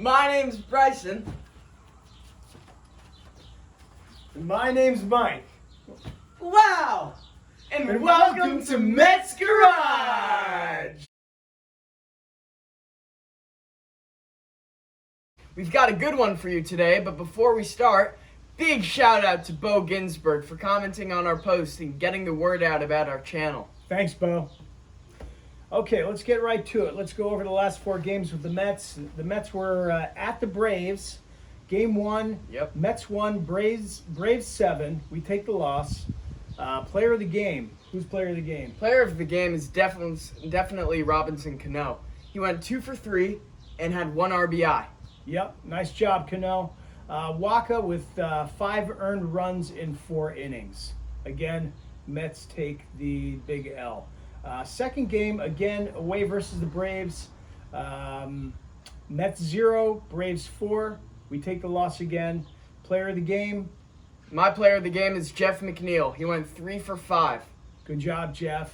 My name's Bryson. My name's Mike. Wow! And welcome to Metz Garage! We've got a good one for you today, but before we start, big shout out to Bo Ginzburg for commenting on our post and getting the word out about our channel. Thanks, Bo. Okay, let's get right to it. Let's go over the last 4 games with the Mets. The Mets were at the Braves. Game 1, Yep. Mets 1, Braves 7. We take the loss. Player of the game. Who's player of the game? Player of the game is definitely Robinson Cano. He went 2 for 3 and had 1 RBI. Yep, nice job, Cano. Waka with 5 earned runs in 4 innings. Again, Mets take the big L. Second game, again, away versus the Braves. Mets 0, Braves 4. We take the loss again. Player of the game. My player of the game is Jeff McNeil. He went 3 for 5. Good job, Jeff.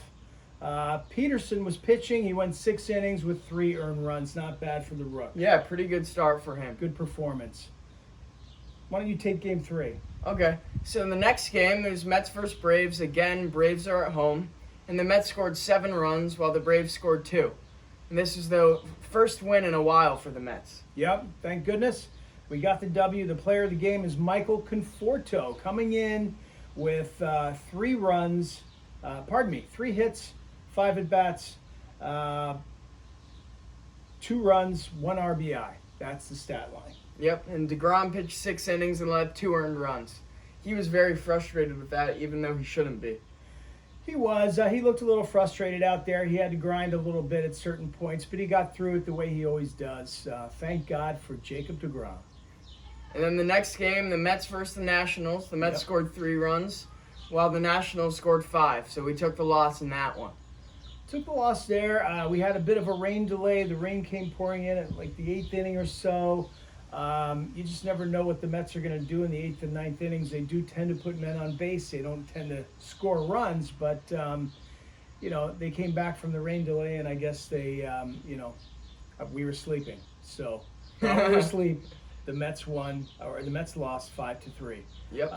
Peterson was pitching. He went 6 innings with 3 earned runs. Not bad for the Rook. Yeah, pretty good start for him. Good performance. Why don't you take game 3? Okay, so in the next game, there's Mets versus Braves. Again, Braves are at home. And the Mets scored 7 runs while the Braves scored 2. And this is the first win in a while for the Mets. Yep, thank goodness. We got the W. The player of the game is Michael Conforto, coming in with 3 runs, 3 hits, 5 at-bats, 2 runs, 1 RBI. That's the stat line. Yep, and deGrom pitched 6 innings and let 2 earned runs. He was very frustrated with that, even though he shouldn't be. He was. He looked a little frustrated out there. He had to grind a little bit at certain points, but he got through it the way he always does. Thank God for Jacob deGrom. And then the next game, the Mets versus the Nationals. The Mets scored 3 runs, while the Nationals scored 5. So we took the loss in that one. Took the loss there. We had a bit of a rain delay. The rain came pouring in at like the 8th inning or so. You just never know what the Mets are going to do in the 8th and 9th innings. They do tend to put men on base. They don't tend to score runs, but, they came back from the rain delay, and I guess they, we were sleeping. So while we were asleep, the Mets won, or the Mets lost 5-3. Yep.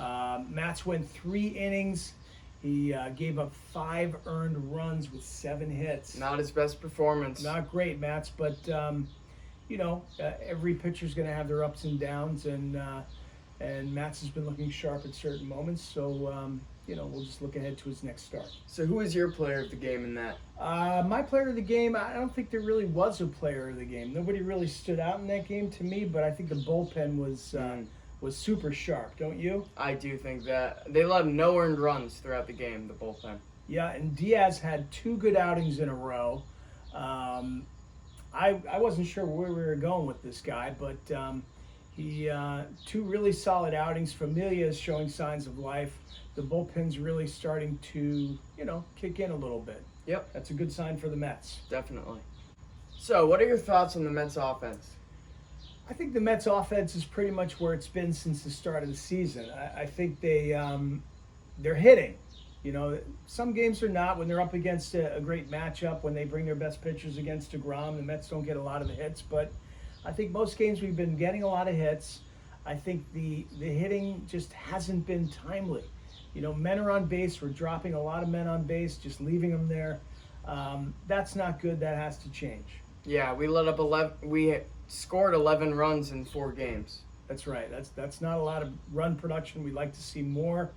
Matz went 3 innings. He gave up 5 earned runs with 7 hits. Not his best performance. Not great, Matz, but every pitcher's going to have their ups and downs, and Matz has been looking sharp at certain moments. So we'll just look ahead to his next start. So who is your player of the game in that? My player of the game, I don't think there really was a player of the game. Nobody really stood out in that game to me, but I think the bullpen was super sharp, don't you? I do think that. They let no earned runs throughout the game, the bullpen. Yeah, and Diaz had 2 good outings in a row. I wasn't sure where we were going with this guy, but he 2 really solid outings. Familia is showing signs of life. The bullpen's really starting to, kick in a little bit. Yep. That's a good sign for the Mets. Definitely. So, what are your thoughts on the Mets offense? I think the Mets offense is pretty much where it's been since the start of the season. I think they're hitting. Some games are not when they're up against a great matchup, when they bring their best pitchers against deGrom. The Mets don't get a lot of the hits, but I think most games we've been getting a lot of hits. I think the hitting just hasn't been timely. Men are on base. We're dropping a lot of men on base, just leaving them there. That's not good. That has to change. Yeah, we let up 11. We scored 11 runs in 4 games. That's right. That's not a lot of run production. We'd like to see more.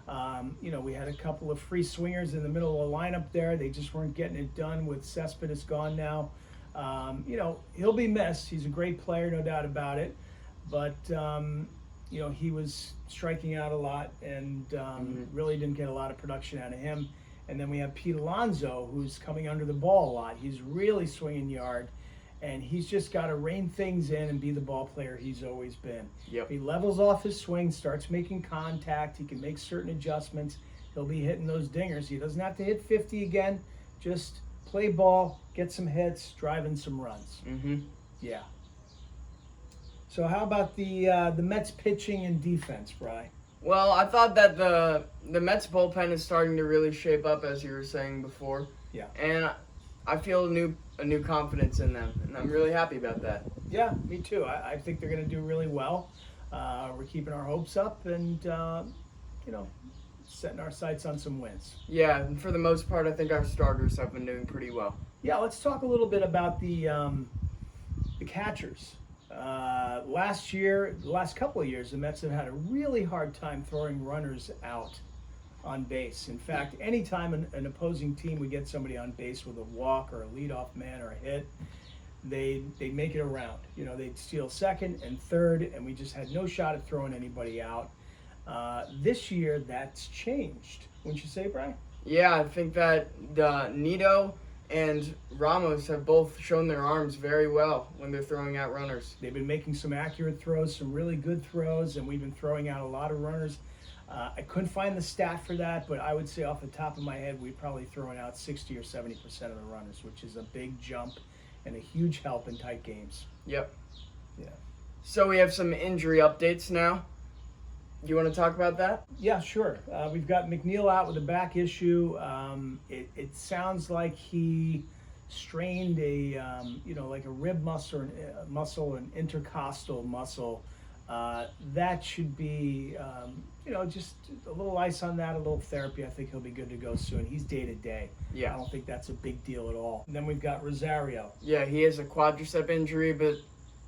We had a couple of free swingers in the middle of the lineup there. They just weren't getting it done with Cespedes gone now. He'll be missed. He's a great player, no doubt about it. But, he was striking out a lot and really didn't get a lot of production out of him. And then we have Pete Alonso, who's coming under the ball a lot. He's really swinging yard. And he's just got to rein things in and be the ball player he's always been. Yep. If he levels off his swing, starts making contact, he can make certain adjustments, he'll be hitting those dingers. He doesn't have to hit 50 again. Just play ball, get some hits, drive in some runs. Mm-hmm. Yeah. So how about the Mets pitching and defense, Bri? Well, I thought that the Mets bullpen is starting to really shape up, as you were saying before. Yeah. And I feel a new confidence in them, and I'm really happy about that. Yeah, me too. I think they're going to do really well. We're keeping our hopes up and, setting our sights on some wins. Yeah, and for the most part, I think our starters have been doing pretty well. Yeah, let's talk a little bit about the catchers. The last couple of years, the Mets have had a really hard time throwing runners out on base. In fact, anytime an opposing team would get somebody on base with a walk or a leadoff man or a hit, they'd make it around. They'd steal second and third, and we just had no shot at throwing anybody out. This year, that's changed. Wouldn't you say, Brian? Yeah, I think that Nito and Ramos have both shown their arms very well when they're throwing out runners. They've been making some accurate throws, some really good throws, and we've been throwing out a lot of runners. I couldn't find the stat for that, but I would say off the top of my head, we're probably throwing out 60 or 70% of the runners, which is a big jump and a huge help in tight games. Yep. Yeah. So we have some injury updates now. Do you want to talk about that? Yeah, sure. We've got McNeil out with a back issue. It sounds like he strained like a rib muscle, an intercostal muscle. That should be, just a little ice on that, a little therapy. I think he'll be good to go soon. He's day to day. Yeah. I don't think that's a big deal at all. And then we've got Rosario. Yeah, he has a quadricep injury, but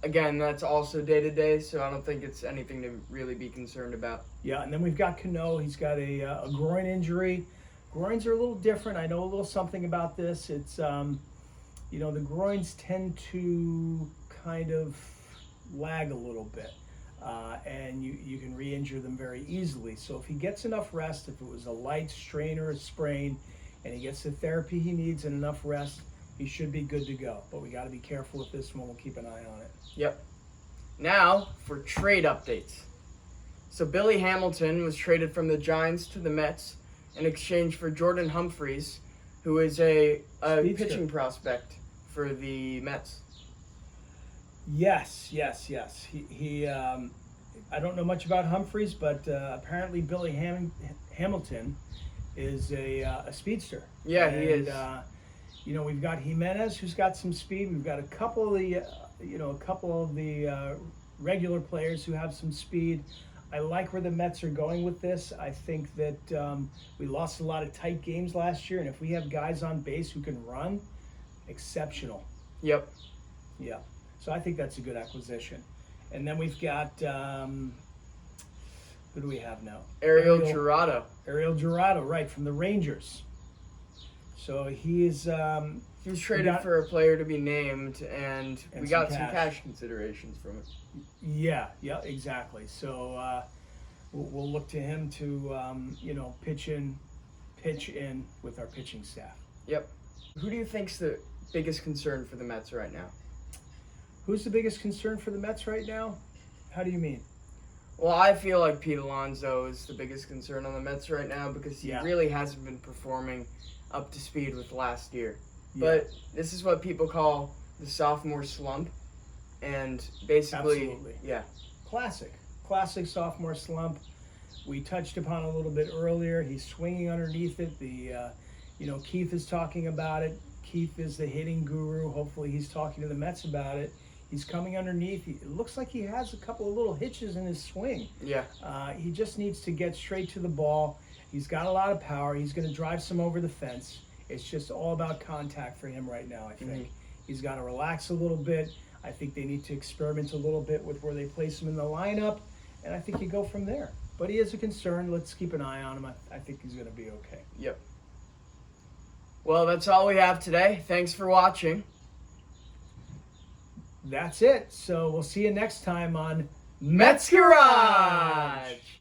again, that's also day-to-day, so I don't think it's anything to really be concerned about. Yeah, and then we've got Cano. He's got a groin injury. Groins are a little different. I know a little something about this. It's, the groins tend to kind of lag a little bit, and you can re-injure them very easily. So if he gets enough rest, if it was a light strain or a sprain, and he gets the therapy he needs and enough rest, he should be good to go. But we got to be careful with this one. We'll keep an eye on it. Yep. Now for trade updates. So Billy Hamilton was traded from the Giants to the Mets in exchange for Jordan Humphreys, who is a pitching prospect for the Mets. Yes. He I don't know much about Humphreys, but apparently Billy Hamilton is a speedster. Yeah, he is. We've got Jimenez, who's got some speed. We've got a couple of the regular players who have some speed. I like where the Mets are going with this. I think that we lost a lot of tight games last year, and if we have guys on base who can run, exceptional. Yep. Yeah. So I think that's a good acquisition. And then we've got, who do we have now? Ariel Jurado. Ariel Jurado, right, from the Rangers. So he was traded for a player to be named, and we got some cash considerations from it. Yeah, exactly. So we'll look to him to, pitch in with our pitching staff. Yep. Who do you think's the biggest concern for the Mets right now? Who's the biggest concern for the Mets right now? How do you mean? Well, I feel like Pete Alonso is the biggest concern on the Mets right now because he really hasn't been performing up to speed with last year. Yeah. But this is what people call the sophomore slump. And basically, absolutely. Yeah. Classic sophomore slump. We touched upon a little bit earlier. He's swinging underneath it. Keith is talking about it. Keith is the hitting guru. Hopefully he's talking to the Mets about it. He's coming underneath. It looks like he has a couple of little hitches in his swing. Yeah. He just needs to get straight to the ball. He's got a lot of power. He's going to drive some over the fence. It's just all about contact for him right now, I think. Mm-hmm. He's got to relax a little bit. I think they need to experiment a little bit with where they place him in the lineup, and I think you go from there. But he is a concern. Let's keep an eye on him. I think he's going to be okay. Yep. Well, that's all we have today. Thanks for watching. That's it. So we'll see you next time on Mets Garage.